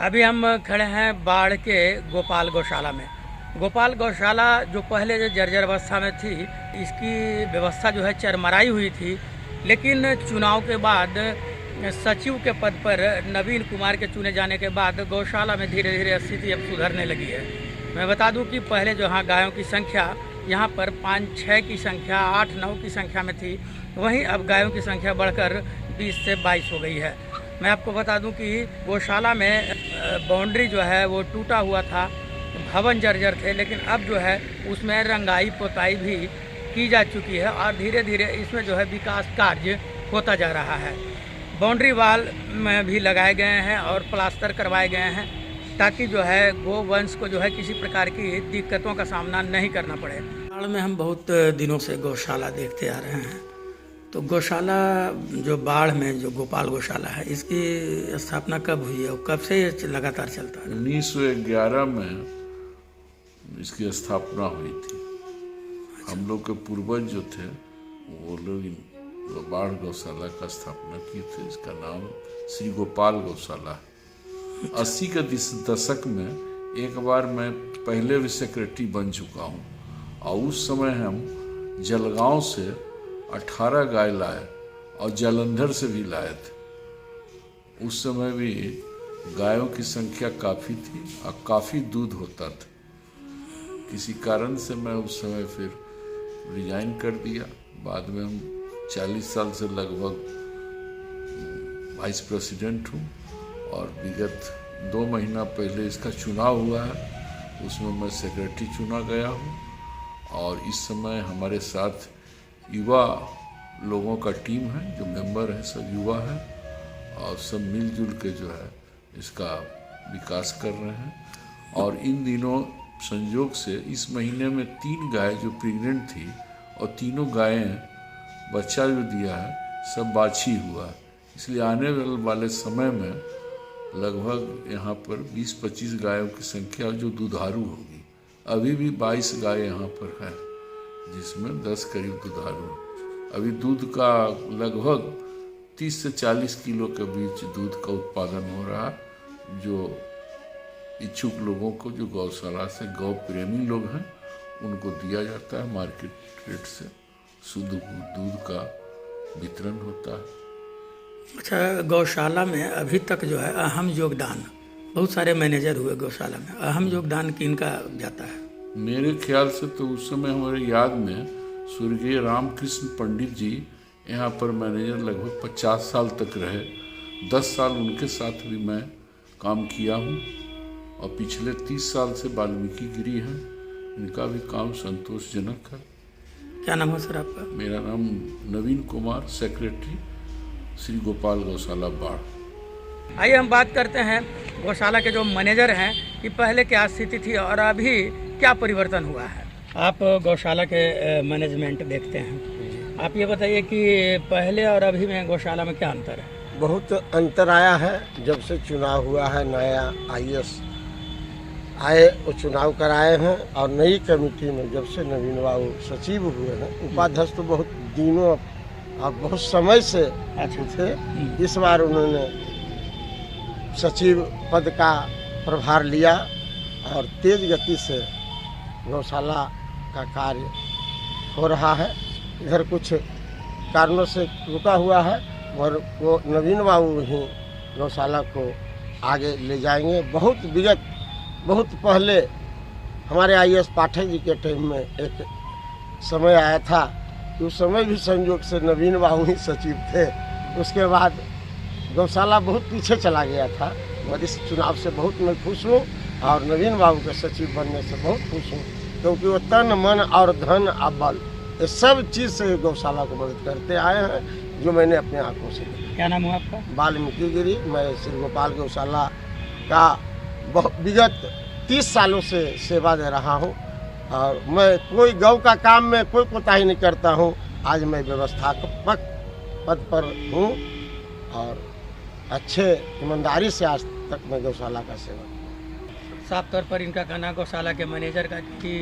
अभी हम खड़े हैं बाढ़ के गोपाल गौशाला में। गोपाल गौशाला जो पहले जो जर्जर अवस्था में थी, इसकी व्यवस्था जो है चरमराई हुई थी, लेकिन चुनाव के बाद सचिव के पद पर नवीन कुमार के चुने जाने के बाद गौशाला में धीरे धीरे स्थिति अब सुधरने लगी है। मैं बता दूं कि पहले जो यहाँ गायों की संख्या यहाँ पर 5-6 की संख्या 8-9 की संख्या में थी, वहीं अब गायों की संख्या बढ़कर 20 से 22 हो गई है। मैं आपको बता दूं कि गौशाला में बाउंड्री जो है वो टूटा हुआ था, भवन जर्जर थे, लेकिन अब जो है उसमें रंगाई पोताई भी की जा चुकी है और धीरे धीरे इसमें जो है विकास कार्य होता जा रहा है। बाउंड्री वाल में भी लगाए गए हैं और प्लास्टर करवाए गए हैं ताकि जो है गोवंश को जो है किसी प्रकार की दिक्कतों का सामना नहीं करना पड़े। बाढ़ में हम बहुत दिनों से गौशाला देखते आ रहे हैं, तो गौशाला जो बाढ़ में जो गोपाल गौशाला है, इसकी स्थापना कब हुई है और कब से ये लगातार चलता है? 1911 में इसकी स्थापना हुई थी। हम लोग के पूर्वज जो थे वो लोग बाढ़ गौशाला का स्थापना की थी। इसका नाम श्री गोपाल गौशाला है। 80 के दशक में एक बार मैं पहले भी सेक्रेटरी बन चुका हूँ और उस समय हम जलगांव से 18 गाय लाए और जालंधर से भी लाए थे। उस समय भी गायों की संख्या काफ़ी थी और काफ़ी दूध होता था। किसी कारण से मैं उस समय फिर रिजाइन कर दिया। बाद में हम 40 साल से लगभग वाइस प्रेसिडेंट हूँ और विगत 2 महीना पहले इसका चुनाव हुआ है, उसमें मैं सेक्रेटरी चुना गया हूँ। और इस समय हमारे साथ युवा लोगों का टीम है, जो मेंबर है सब युवा है और सब मिलजुल के जो है इसका विकास कर रहे हैं। और इन दिनों संयोग से इस महीने में 3 गाय जो प्रेग्नेंट थी और तीनों गायें बच्चा जो दिया है सब बाछी हुआ है, इसलिए आने वाले समय में लगभग यहाँ पर 20-25 गायों की संख्या जो दुधारू होगी। अभी भी 22 गाय यहाँ पर है जिसमें 10 करीब दुधारू। अभी दूध का लगभग 30 से 40 किलो के बीच दूध का उत्पादन हो रहा है। जो इच्छुक लोगों को, जो गौशाला से गौ प्रेमी लोग हैं, उनको दिया जाता है। मार्केट रेट से शुद्ध दूध का वितरण होता है। अच्छा, गौशाला में अभी तक जो है अहम योगदान, बहुत सारे मैनेजर हुए गौशाला में, अहम योगदान किनका जाता है? मेरे ख्याल से तो उस समय हमारे याद में स्वर्गीय रामकृष्ण पंडित जी यहाँ पर मैनेजर लगभग 50 साल तक रहे। 10 साल उनके साथ भी मैं काम किया हूँ और पिछले 30 साल से वाल्मीकि गिरी हैं। इनका भी काम संतोषजनक है। क्या नाम है सर आपका? मेरा नाम नवीन कुमार, सेक्रेटरी श्री गोपाल गौशाला बाढ़। आइए हम बात करते हैं गौशाला के जो मैनेजर हैं कि पहले क्या स्थिति थी और अभी क्या परिवर्तन हुआ है। आप गौशाला के मैनेजमेंट देखते हैं, आप ये बताइए कि पहले और अभी में गौशाला में क्या अंतर है? बहुत अंतर आया है। जब से चुनाव हुआ है, नया आईएएस आए, वो चुनाव कराए हैं और नई कमेटी में जब से नवीन बाबू सचिव हुए हैं, उपाध्यक्ष तो बहुत दिनों और बहुत समय से थे। इस बार उन्होंने सचिव पद का प्रभार लिया और तेज गति से गौशाला का कार्य हो रहा है। इधर कुछ कारणों से रुका हुआ है और वो नवीन बाबू ही गौशाला को आगे ले जाएंगे। बहुत पहले हमारे आईएएस पाठक जी के टाइम में एक समय आया था, उस समय भी संयोग से नवीन बाबू ही सचिव थे। उसके बाद गौशाला बहुत पीछे चला गया था और इस चुनाव से बहुत मैं खुश हूँ और नवीन बाबू के सचिव बनने से बहुत खुश हूँ, क्योंकि वो तन मन और धन और बल ये सब चीज़ से गौशाला को मदद करते आए हैं, जो मैंने अपने आंखों से देखा। क्या नाम है आपका? वाल्मीकि गिरी। मैं श्री गोपाल गौशाला का विगत 30 सालों से सेवा दे रहा हूँ और मैं कोई गौ का काम में कोई कोताही नहीं करता हूँ। आज मैं व्यवस्थापक पद पर हूँ और अच्छे ईमानदारी से आज तक मैं गौशाला का सेवा। साफ तौर पर इनका कहना गौशाला के मैनेजर का कि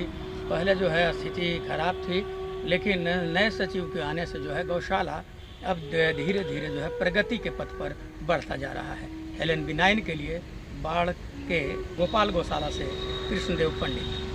पहले जो है स्थिति खराब थी, लेकिन नए सचिव के आने से जो है गौशाला अब धीरे धीरे जो है प्रगति के पथ पर बढ़ता जा रहा है। LNB9 के लिए बाढ़ के गोपाल गौशाला से कृष्णदेव पंडित।